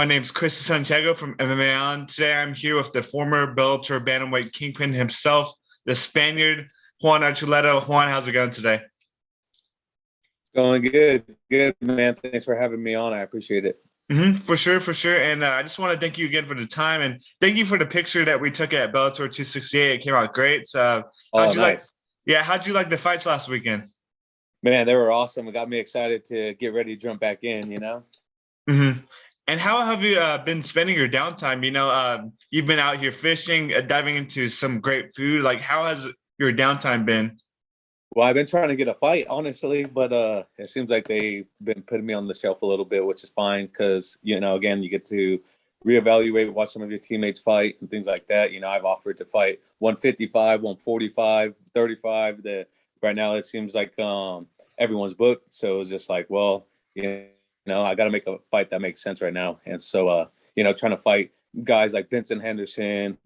My name's Chris Santiago from MMA On. Today I'm here with the former Bellator Bantamweight Kingpin himself, the Spaniard, Juan Archuleta. Juan, how's it going today? Going good. Good, man. Thanks for having me on. I appreciate it. For sure, for sure. And I just want to thank you again for the time and thank you for the picture that we took at Bellator 268. It came out great. Oh, nice. How'd you like the fights last weekend? Man, they were awesome. It got me excited to get ready to jump back in. hmm And how have you been spending your downtime? You've been out here fishing, diving into some great food. Like, how has your downtime been? Well, I've been trying to get a fight, honestly, but it seems like they've been putting me on the shelf a little bit, which is fine because, again, you get to reevaluate, watch some of your teammates fight and things like that. I've offered to fight 155, 145, 35. Right now it seems like everyone's booked. So it's just like, well, I got to make a fight that makes sense right now. And so, trying to fight guys like Benson Henderson,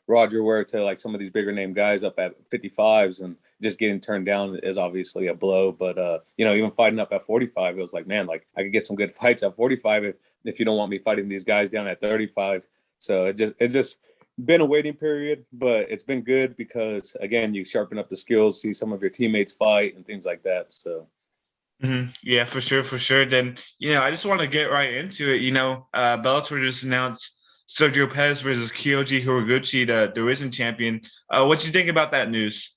Roger Huerta, like some of these bigger name guys up at 55s and just getting turned down is obviously a blow. But, even fighting up at 45, it was like, man, like I could get some good fights at 45 if you don't want me fighting these guys down at 35. So it's just been a waiting period, but it's been good because, again, you sharpen up the skills, see some of your teammates fight and things like that. So. Yeah, for sure, for sure. Then, I just want to get right into it. Bellator just announced Sergio Pettis versus Kyoji Horiguchi, the risen champion. What do you think about that news?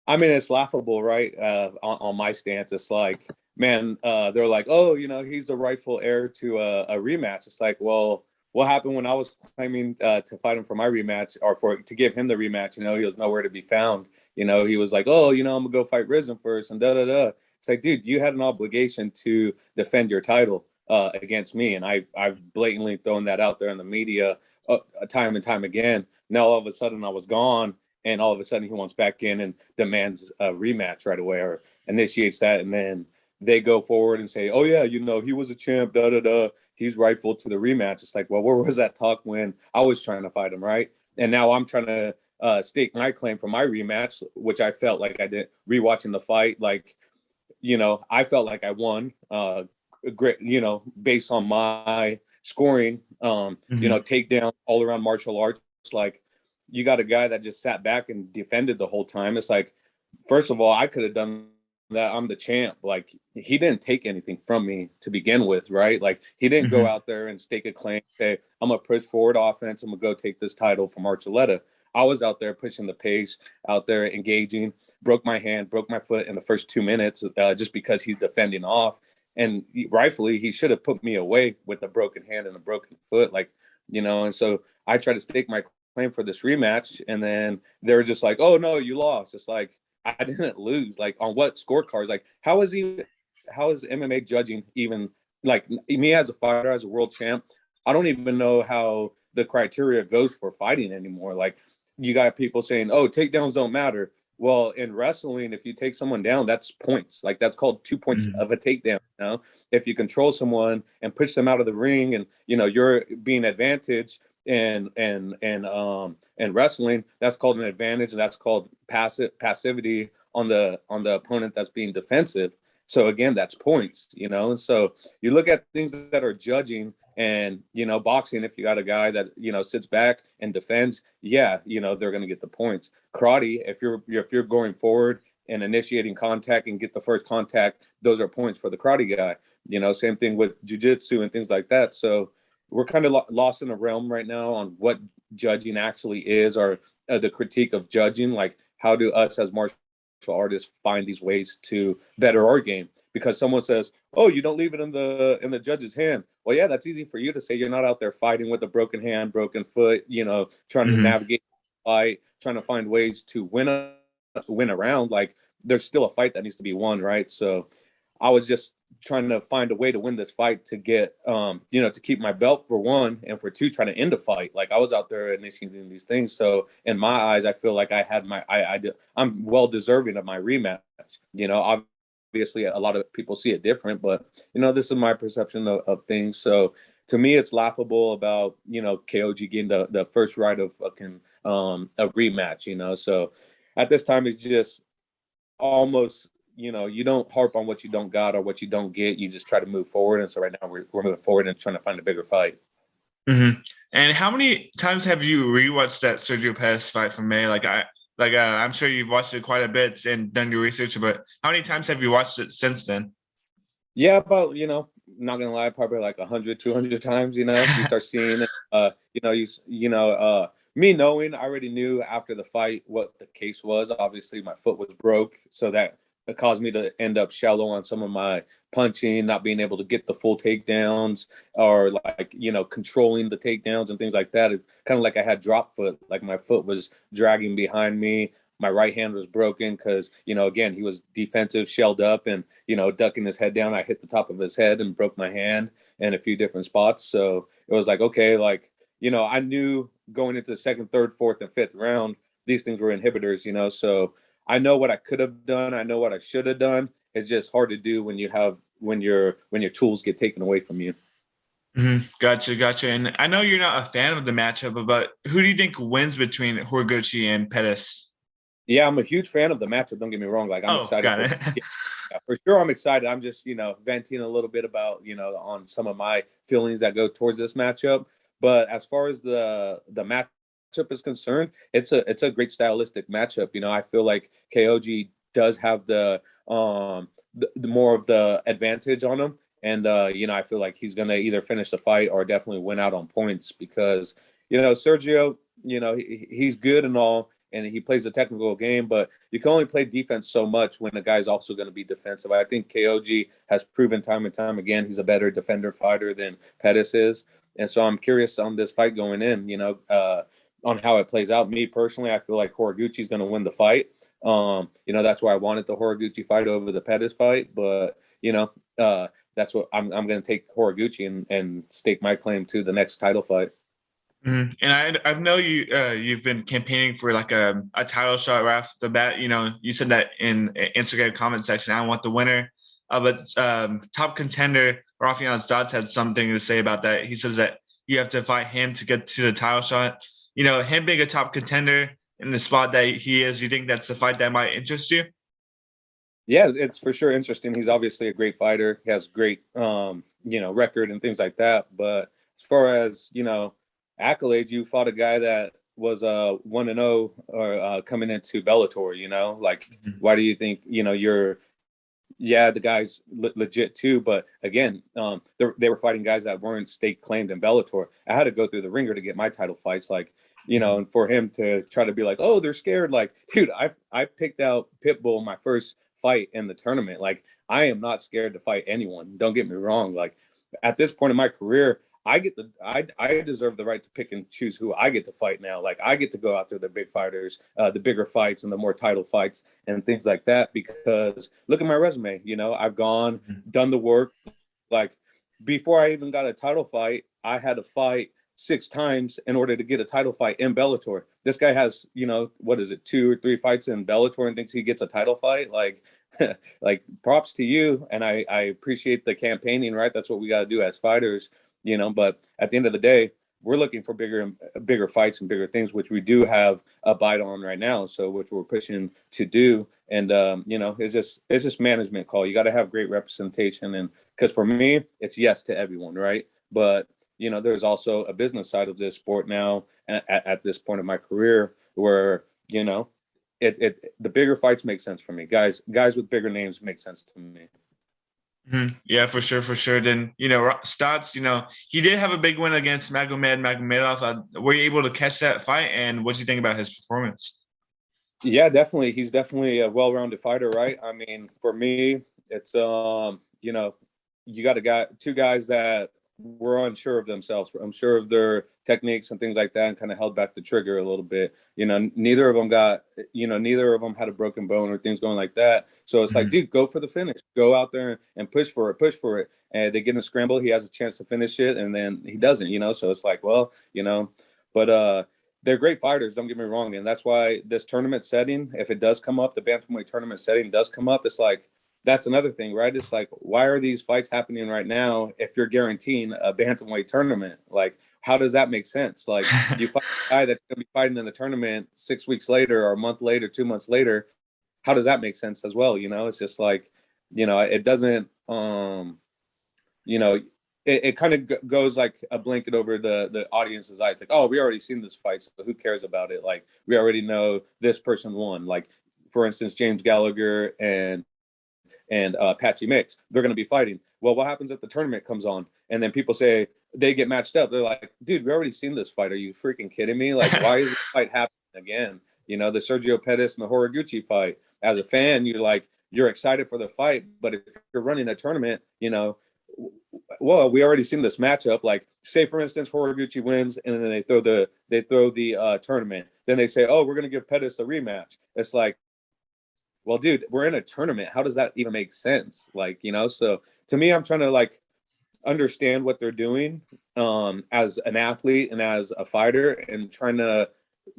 I mean, it's laughable, right? On my stance, it's like, man, they're like, oh, he's the rightful heir to a rematch. It's like, well, what happened when I was claiming to fight him for my rematch or to give him the rematch? He was nowhere to be found. He was like, oh, I'm gonna go fight Risen first and da da da. It's like, dude, you had an obligation to defend your title against me, and I've blatantly thrown that out there in the media time and time again. Now all of a sudden I was gone, and all of a sudden he wants back in and demands a rematch right away or initiates that, and then they go forward and say, oh yeah, he was a champ, da da da. He's rightful to the rematch. It's like, well, where was that talk when I was trying to fight him, right? And now I'm trying to stake my claim for my rematch, which I felt like I did rewatching the fight, like. I felt like I won, great, based on my scoring, takedown all around martial arts. Like, you got a guy that just sat back and defended the whole time. It's like, first of all, I could have done that. I'm the champ. Like, he didn't take anything from me to begin with, right? Like, he didn't go out there and stake a claim, say, I'm going to push forward offense. I'm going to go take this title from Archuleta. I was out there pushing the pace, out there engaging, broke my hand, broke my foot in the first 2 minutes just because he's defending off. And rightfully, he should have put me away with a broken hand and a broken foot. And so I tried to stake my claim for this rematch. And then they were just like, oh, no, you lost. It's like, I didn't lose. Like, on what scorecards? Like, how is MMA judging even, like, me as a fighter, as a world champ? I don't even know how the criteria goes for fighting anymore. Like, you got people saying, oh, takedowns don't matter. Well, in wrestling, if you take someone down, that's points. Like, that's called 2 points of a takedown. If you control someone and push them out of the ring, and you're being advantaged, and wrestling, that's called an advantage, and that's called passivity on the opponent that's being defensive. So again, that's points. And so you look at things that are judging. And, boxing, if you got a guy that, sits back and defends, yeah, they're going to get the points. Karate, if you're going forward and initiating contact and get the first contact, those are points for the karate guy. Same thing with jiu-jitsu and things like that. So we're kind of lost in a realm right now on what judging actually is, or the critique of judging. Like, how do us as martial artists find these ways to better our game? Because someone says, oh, you don't leave it in the judge's hand. Well, yeah, that's easy for you to say. You're not out there fighting with a broken hand, broken foot, trying to navigate the fight, trying to find ways to win around. Like, there's still a fight that needs to be won, right? So I was just trying to find a way to win this fight to get, to keep my belt, for one, and for two, trying to end a fight. Like, I was out there initiating these things. So in my eyes, I feel like I had I'm well deserving of my rematch. Obviously a lot of people see it different, but this is my perception of things. So to me, it's laughable about KOG getting the first right of fucking a rematch. So at this time, it's just almost, you don't harp on what you don't got or what you don't get. You just try to move forward. And so right now we're moving forward and trying to find a bigger fight. And how many times have you rewatched that Sergio Pettis fight from May? I'm sure you've watched it quite a bit and done your research, but how many times have you watched it since then? Yeah, about, not gonna lie, probably like 100, 200 times. You start seeing it. Me knowing, I already knew after the fight what the case was. Obviously, my foot was broke, so that it caused me to end up shallow on some of my punching, not being able to get the full takedowns, or like controlling the takedowns and things like that. It kind of like I had drop foot, like my foot was dragging behind me. My right hand was broken because again, he was defensive, shelled up, and ducking his head down. I hit the top of his head and broke my hand in a few different spots. So it was like, okay, like, I knew going into the second, third, fourth, and fifth round, these things were inhibitors. So I know what I could have done. I know what I should have done. It's just hard to do when your tools get taken away from you. Gotcha, gotcha. And I know you're not a fan of the matchup, but who do you think wins between Horiguchi and Pettis? Yeah, I'm a huge fan of the matchup. Don't get me wrong. Like, I'm Oh, excited got for. it. Yeah, for sure, I'm excited. I'm just, venting a little bit about, on some of my feelings that go towards this matchup. But as far as the matchup is concerned, it's a great stylistic matchup. I feel like KOG does have the more of the advantage on him, and I feel like he's gonna either finish the fight or definitely win out on points because Sergio, he's good and all, and he plays a technical game, but you can only play defense so much when the guy's also going to be defensive. I think KOG has proven time and time again he's a better defender fighter than Pettis is. And so I'm curious on this fight going in, on how it plays out. Me personally, I feel like Horiguchi's going to win the fight. That's why I wanted the Horiguchi fight over the Pettis fight. But, that's what I'm going to take Horiguchi and stake my claim to the next title fight. And I know you've been campaigning for like a title shot right off the bat. You said that in Instagram comment section. I want the winner. But top contender Raufeon Stots had something to say about that. He says that you have to fight him to get to the title shot. Him being a top contender in the spot that he is. You think that's the fight that might interest you? Yeah, it's for sure interesting. He's obviously a great fighter. He has great, record and things like that. But as far as accolades, you fought a guy that was 1-0 or coming into Bellator. Like, Mhm. why do you think you're? Yeah, the guy's legit too. But again, they were fighting guys that weren't state claimed in Bellator. I had to go through the ringer to get my title fights. Like, Mhm. and for him to try to be like, oh, they're scared. Like, dude, I picked out Pitbull my first fight in the tournament. Like, I am not scared to fight anyone. Don't get me wrong. Like, at this point in my career, I deserve the right to pick and choose who I get to fight now. Like, I get to go after the big fighters, the bigger fights and the more title fights and things like that, because look at my resume. I've gone, Mhm. done the work. Like, before I even got a title fight, I had to fight 6 times in order to get a title fight in Bellator. This guy has, what is it, 2 or 3 fights in Bellator and thinks he gets a title fight. Like, like, props to you. And I appreciate the campaigning, right? That's what we got to do as fighters, but at the end of the day, we're looking for bigger fights and bigger things, which we do have a bite on right now. So, which we're pushing to do. And, it's just management call. You got to have great representation. And because for me, it's yes to everyone, right? But, there's also a business side of this sport now at this point of my career where, the bigger fights make sense for me. Guys with bigger names make sense to me. Yeah, for sure, for sure. Then Stotts, he did have a big win against Magomedov. Were you able to catch that fight? And what do you think about his performance? Yeah, definitely. He's definitely a well-rounded fighter, right? I mean, for me, it's you got two guys that were unsure of themselves, unsure of their techniques and things like that, and kind of held back the trigger a little bit. Neither of them had a broken bone or things going like that. So it's like, Mhm. dude, go for the finish. Go out there and push for it. And they get in a scramble, he has a chance to finish it, and then he doesn't. So it's like, well, but they're great fighters. Don't get me wrong, and that's why this tournament setting, if it does come up, the bantamweight tournament setting does come up. It's like that's another thing, right? It's like, why are these fights happening right now if you're guaranteeing a bantamweight tournament? Like, how does that make sense? Like, you fight a guy that's going to be fighting in the tournament 6 weeks later or a month later, 2 months later. How does that make sense as well? It's just like, it doesn't. You know, it kind of goes like a blanket over the audience's eyes. Like, oh, we already seen this fight, so who cares about it? Like, we already know this person won. Like, for instance, James Gallagher and Patchy Mix, they're going to be fighting. Well, what happens if the tournament comes on and then people say they get matched up? They're like, dude, we already seen this fight. Are you freaking kidding me? Like, why is this fight happening again? You know, the Sergio Pettis and the Horiguchi fight. As a fan, you're excited for the fight, but if you're running a tournament, you know, well, we already seen this matchup. Like, say for instance, Horiguchi wins, and then they throw the tournament. Then they say, oh, we're going to give Pettis a rematch. It's like, well, dude, we're in a tournament. How does that even make sense? Like, you know, so to me, I'm trying to like understand what they're doing as an athlete and as a fighter, and trying to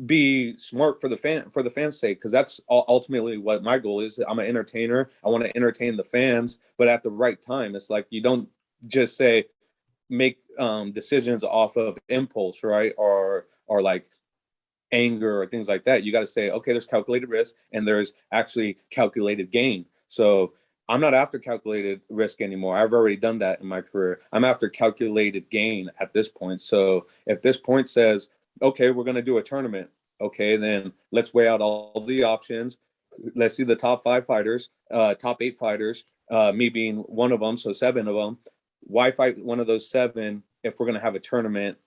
be smart for the fans' sake, because that's ultimately what my goal is. I'm an entertainer. I want to entertain the fans, but at the right time. It's like, you don't just say make decisions off of impulse, right? Or like anger or things like that. You got to say, okay, there's calculated risk and there's actually calculated gain. So I'm not after calculated risk anymore. I've already done that in my career. I'm after calculated gain at this point. So if this point says, okay, we're going to do a tournament, okay, then let's weigh out all the options. Let's see the top 5 fighters, top 8 fighters, me being one of them, so 7 of them. Why fight one of those 7 if we're going to have a tournament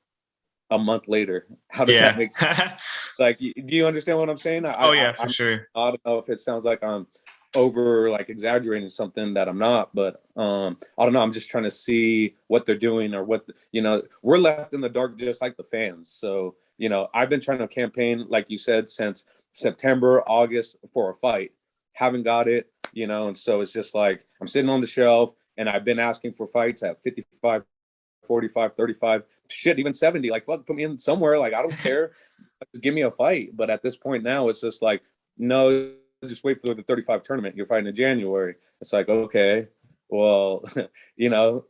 a month later? How does that make sense? Like, do you understand what I'm saying? For sure. I don't know if it sounds like I'm over like exaggerating something that I'm not, but I don't know. I'm just trying to see what they're doing, or what, you know, we're left in the dark just like the fans. So, you know, I've been trying to campaign, like you said, since September, August for a fight. Haven't got it, you know, and so it's just like I'm sitting on the shelf, and I've been asking for fights at 55, 45, 35, shit, even 70. Like, fuck, put me in somewhere. Like, I don't care. Just give me a fight. But at this point now, it's just like, no, just wait for the 35 tournament. You're fighting in January. It's like, okay, well, you know,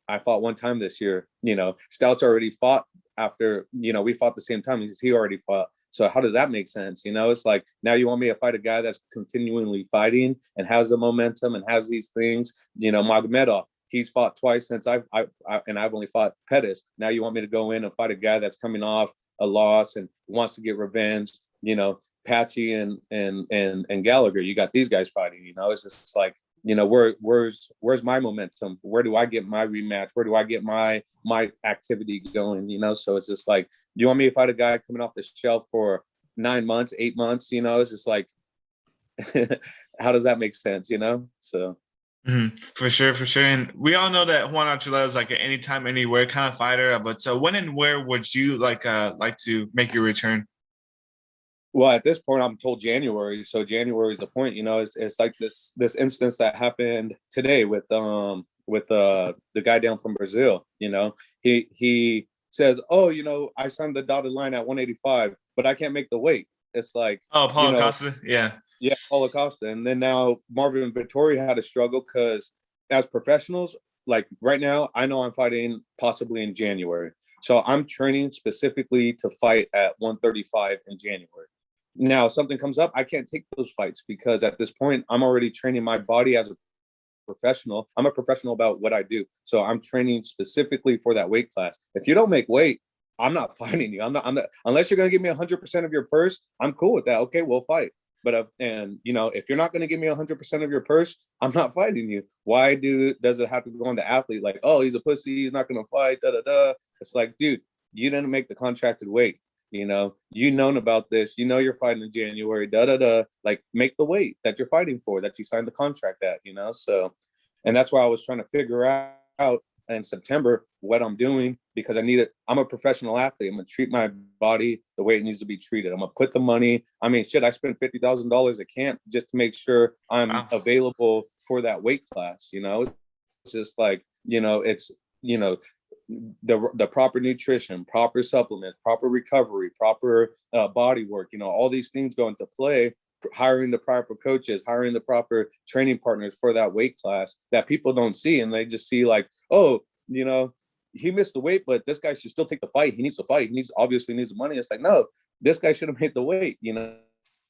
I fought one time this year. You know, Stouts already fought after, you know, we fought the same time. He already fought. So how does that make sense? You know, it's like, now you want me to fight a guy that's continually fighting and has the momentum and has these things. You know, Magomedov, he's fought twice since I've only fought Pettis. Now you want me to go in and fight a guy that's coming off a loss and wants to get revenge? You know, Patchy and Gallagher, you got these guys fighting. You know, it's just like, you know, where's my momentum? Where do I get my rematch? Where do I get my activity going? You know, so it's just like, you want me to fight a guy coming off the shelf for 9 months, 8 months? You know, it's just like, how does that make sense? You know, so. Mm-hmm. For sure, for sure. And we all know that Juan Archuleta is like an anytime, anywhere kind of fighter. But when and where would you like to make your return? Well, at this point, I'm told January. So January is the point. You know, it's like this instance that happened today with the guy down from Brazil. You know, he says, oh, you know, I signed the dotted line at 185, but I can't make the weight. It's like, Oh, you Paulo know, Costa, yeah. Yeah, Paulo Costa. And then now Marvin Vittori had a struggle, because as professionals, like right now, I know I'm fighting possibly in January. So I'm training specifically to fight at 135 in January. Now, if something comes up, I can't take those fights, because at this point, I'm already training my body as a professional. I'm a professional about what I do. So I'm training specifically for that weight class. If you don't make weight, I'm not fighting you. I'm not, unless you're going to give me 100% of your purse, I'm cool with that. Okay, we'll fight. But and you know, if you're not going to give me 100% of your purse, I'm not fighting you. Why does it have to go on the athlete? Like, oh, he's a pussy, he's not going to fight. Da da da. It's like, dude, you didn't make the contracted weight. You know, you known about this. You know, you're fighting in January. Da da da. Like, make the weight that you're fighting for, that you signed the contract at. You know, so, and that's why I was trying to figure out in September what I'm doing, because I need it. I'm a professional athlete. I'm gonna treat my body the way it needs to be treated. I'm gonna put the money. I mean, shit, I spent $50,000 at camp just to make sure I'm available for that weight class. You know, it's just like, you know, it's, you know, the proper nutrition, proper supplements, proper recovery, proper body work. You know, all these things go into play. Hiring the proper coaches, hiring the proper training partners for that weight class that people don't see, and they just see like, oh, you know, he missed the weight, but this guy should still take the fight. He needs to fight. He obviously needs the money. It's like, no, this guy should have made the weight. You know,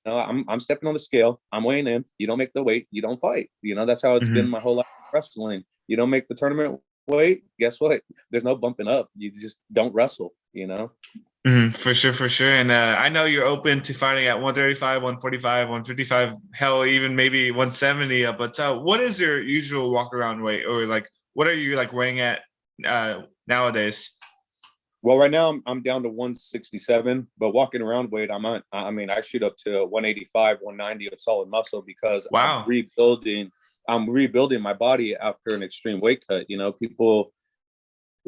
I'm stepping on the scale. I'm weighing in. You don't make the weight, you don't fight. You know, that's how it's been my whole life wrestling. You don't make the tournament weight, guess what? There's no bumping up. You just don't wrestle, you know? For sure, for sure. And I know you're open to fighting at 135, 145, 155, hell, even maybe 170. But what is your usual walk around weight, or like what are you like weighing at nowadays? Well, right now I'm down to 167, but walking around weight, I mean, I shoot up to 185, 190 of solid muscle because Wow. I'm rebuilding my body after an extreme weight cut. You know, people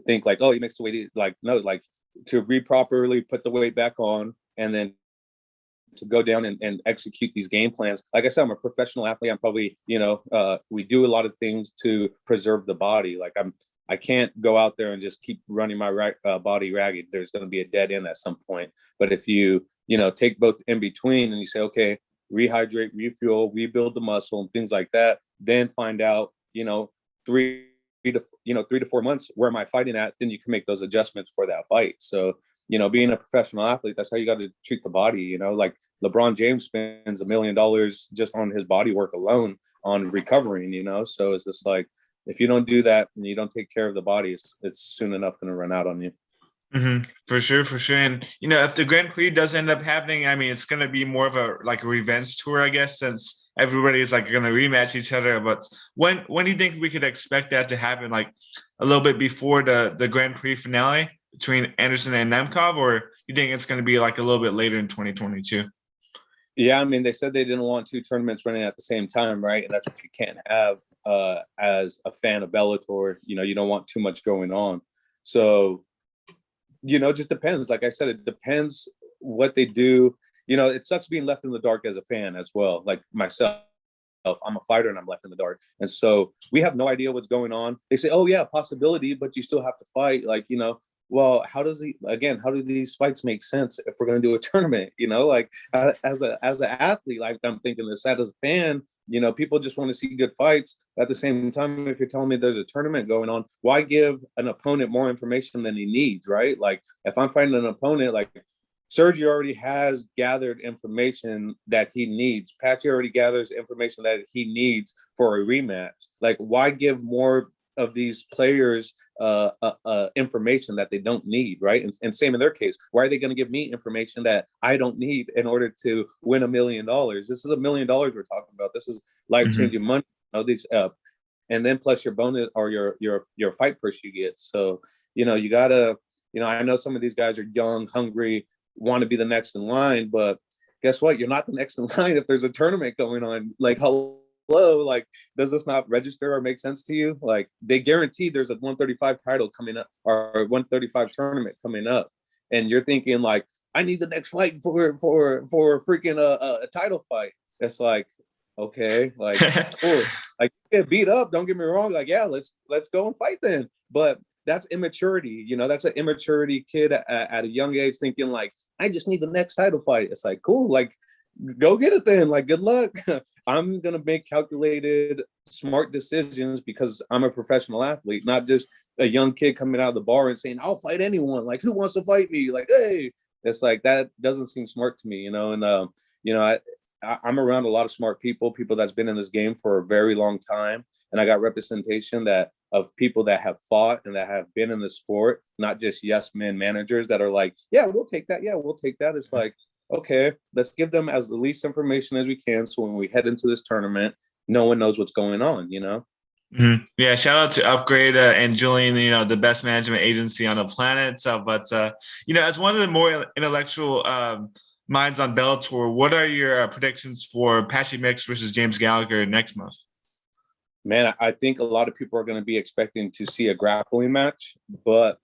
think like, oh, you mix the weight, like, no, like to properly put the weight back on and then to go down and execute these game plans. Like I said, I'm a professional athlete. I'm probably, we do a lot of things to preserve the body. Like I can't go out there and just keep running my body ragged. There's going to be a dead end at some point. But if you, take both in between and you say, okay, rehydrate, refuel, rebuild the muscle and things like that, then find out, 3 to 4 months, where am I fighting at? Then you can make those adjustments for that fight. So, being a professional athlete, that's how you got to treat the body, like LeBron James spends $1 million just on his body work alone on recovering, so it's just like, if you don't do that and you don't take care of the body, it's soon enough going to run out on you. For sure, for sure. And if the Grand Prix does end up happening, I mean, it's going to be more of a like a revenge tour, I guess, since everybody is like going to rematch each other. But when do you think we could expect that to happen? Like a little bit before the Grand Prix finale between Anderson and Nemkov, or you think it's going to be like a little bit later in 2022? Yeah, I mean, they said they didn't want two tournaments running at the same time, right? And that's what you can't have as a fan of Bellator. You don't want too much going on. So, it just depends. Like I said, it depends what they do. It sucks being left in the dark as a fan as well. Like myself, I'm a fighter and I'm left in the dark. And so we have no idea what's going on. They say, oh yeah, possibility, but you still have to fight. Like, well, how do these fights make sense if we're going to do a tournament? Like as an athlete, like I'm thinking this, as a fan, people just want to see good fights. At the same time, if you're telling me there's a tournament going on, why give an opponent more information than he needs, right? Like if I'm fighting an opponent, like Sergio already has gathered information that he needs. Patchy already gathers information that he needs for a rematch. Like why give more of these players information that they don't need, right? And same in their case. Why are they going to give me information that I don't need in order to win $1 million? This is $1 million we're talking about. This is life-changing money. These and then plus your bonus or your fight purse you get. So you gotta. I know some of these guys are young, hungry, want to be the next in line, but guess what? You're not the next in line if there's a tournament going on. Like hello, like does this not register or make sense to you? Like they guarantee there's a 135 title coming up or 135 tournament coming up, and you're thinking like I need the next fight for freaking a title fight. It's like okay, like cool, like get beat up. Don't get me wrong, like yeah, let's go and fight then. But that's immaturity, that's an immaturity kid at a young age thinking like I just need the next title fight. It's like cool, like go get it then. Like good luck. I'm gonna make calculated, smart decisions because I'm a professional athlete, not just a young kid coming out of the bar and saying I'll fight anyone. Like who wants to fight me? Like hey, it's like that doesn't seem smart to me, And I'm around a lot of smart people that's been in this game for a very long time, and I got representation of people that have fought and that have been in the sport, not just yes men managers that are like, yeah, we'll take that. Yeah, we'll take that. It's like, okay, let's give them as the least information as we can. So when we head into this tournament, no one knows what's going on, Yeah, shout out to Upgrade and Julian, the best management agency on the planet. So, but as one of the more intellectual minds on Bellator, what are your predictions for Patchy Mix versus James Gallagher next month? Man, I think a lot of people are going to be expecting to see a grappling match, but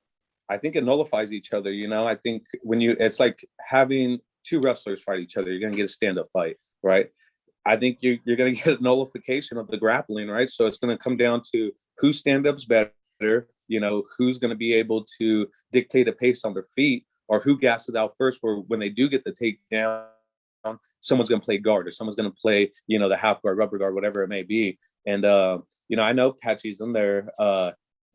I think it nullifies each other. I think it's like having two wrestlers fight each other. You're going to get a stand-up fight, right? I think you're going to get a nullification of the grappling, right? So it's going to come down to who stand-up's better, who's going to be able to dictate a pace on their feet, or who gasses out first, where when they do get the takedown, someone's going to play guard or someone's going to play, the half guard, rubber guard, whatever it may be. And, I know Patchy's in there,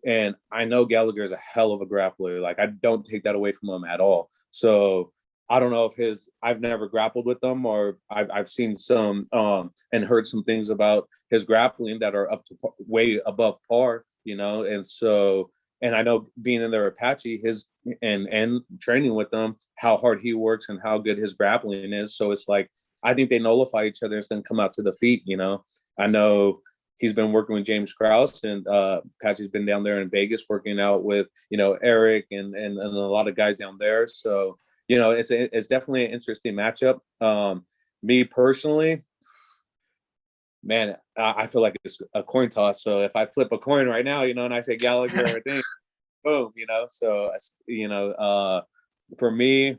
and I know Gallagher is a hell of a grappler. Like, I don't take that away from him at all. So I don't know if I've never grappled with him, or I've seen some and heard some things about his grappling that are up to way above par. you know, and so. And I know being in there Apache, and training with them, how hard he works and how good his grappling is. So it's like I think they nullify each other. It's going to come out to the feet. You know, I know he's been working with James Krause, and Apache's been down there in Vegas working out with Eric and a lot of guys down there. So it's definitely an interesting matchup. Me personally, man, I feel like it's a coin toss. So if I flip a coin right now, and I say Gallagher, I think, boom, So, for me,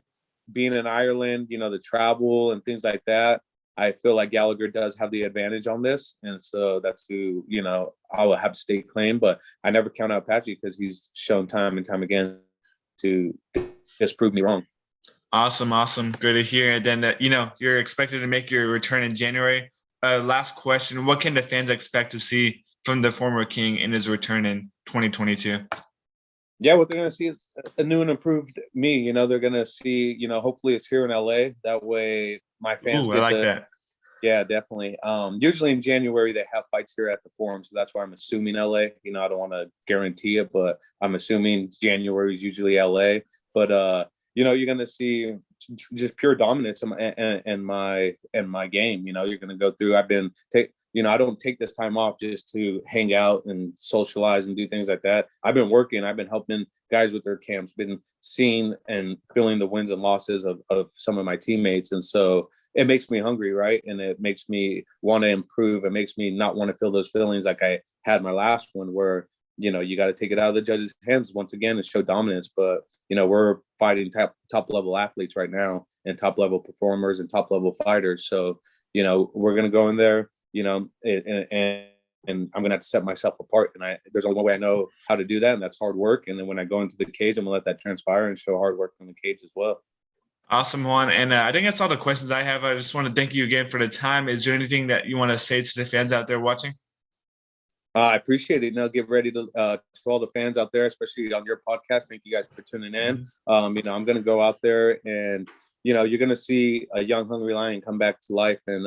being in Ireland, the travel and things like that, I feel like Gallagher does have the advantage on this. And so that's who, I will have to stake claim. But I never count out Apache because he's shown time and time again to disprove me wrong. Awesome. Good to hear. And then, you're expected to make your return in January. Last question. What can the fans expect to see from the former King in his return in 2022? Yeah, what they're going to see is a new and improved me. They're going to see, hopefully it's here in LA. That way my fans I like that. Yeah, definitely. Usually in January, they have fights here at the Forum. So that's why I'm assuming LA. I don't want to guarantee it, but I'm assuming January is usually LA. But, you're going to see just pure dominance in my game. You're going to go through. I don't take this time off just to hang out and socialize and do things like that. I've been working. I've been helping guys with their camps, been seeing and feeling the wins and losses of some of my teammates. And so it makes me hungry, right? And it makes me want to improve. It makes me not want to feel those feelings like I had my last one where, you got to take it out of the judges' hands once again and show dominance. But, we're fighting top level athletes right now and top level performers and top level fighters. So, we're going to go in there, and I'm going to have to set myself apart. And there's only one way I know how to do that. And that's hard work. And then when I go into the cage, I'm going to let that transpire and show hard work in the cage as well. Awesome, Juan. And I think that's all the questions I have. I just want to thank you again for the time. Is there anything that you want to say to the fans out there watching? I appreciate it. Get ready to all the fans out there, especially on your podcast. Thank you guys for tuning in. I'm going to go out there and, you're going to see a young, hungry lion come back to life and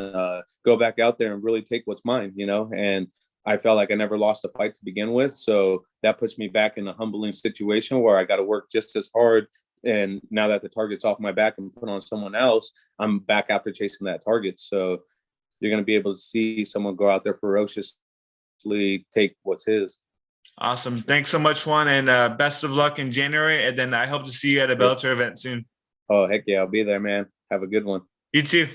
go back out there and really take what's mine, and I felt like I never lost a fight to begin with. So that puts me back in a humbling situation where I got to work just as hard. And now that the target's off my back and put on someone else, I'm back after chasing that target. So you're going to be able to see someone go out there ferociously take what's his. Awesome. Thanks so much, Juan, and best of luck in January. And then I hope to see you at a Bellator event soon. Oh, heck yeah. I'll be there, man. Have a good one. You too.